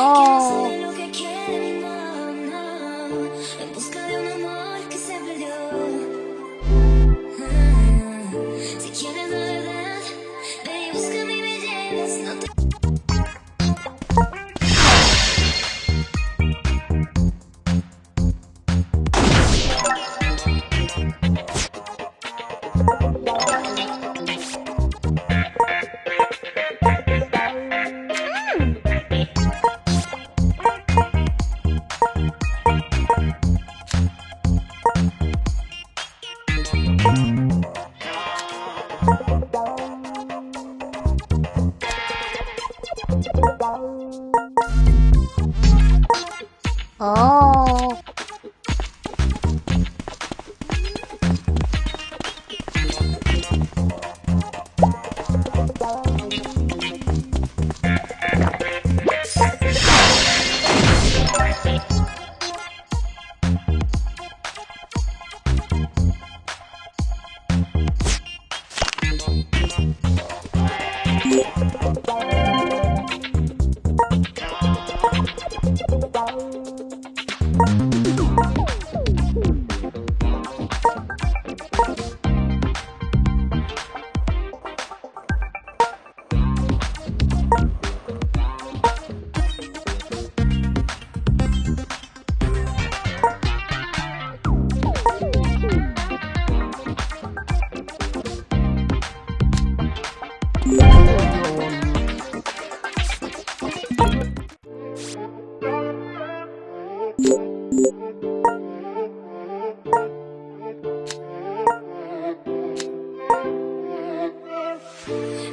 Oh. lo que quieren, no, no, en busca de un amor que se perdió. Si quieres la verdad, ven y búscame y me llevas, no te... Oh.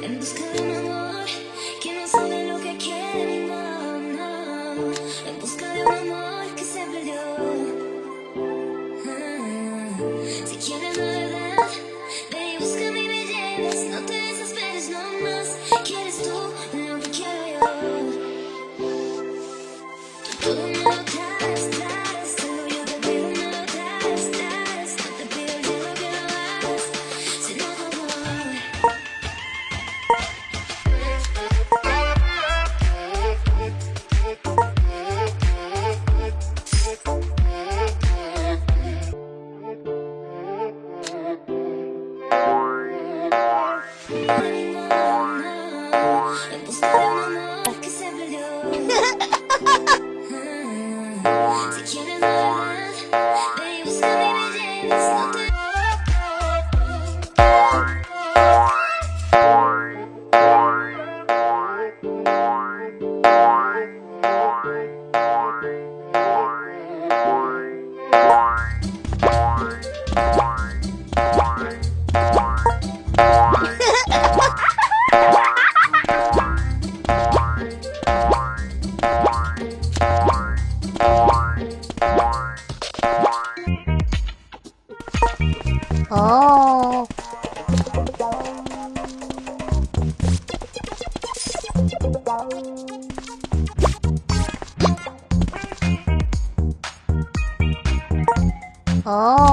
En busca de un amor que no sabe lo que quiere, no, no, en busca de un amor que se perdió. Si quieres la verdad, ven y búscame y me llevas, no te desesperes, no más. ¿Quieres tú lo que quiero yo? Todo me lo traes, traes, todo yo te pido me lo traes, traes, no te pido el cielo que lo hagas, sino tu amor. En busca de un amor que se perdió. Si quieres la verdad, ven y búscame y me llevas, no te... Oh. Oh.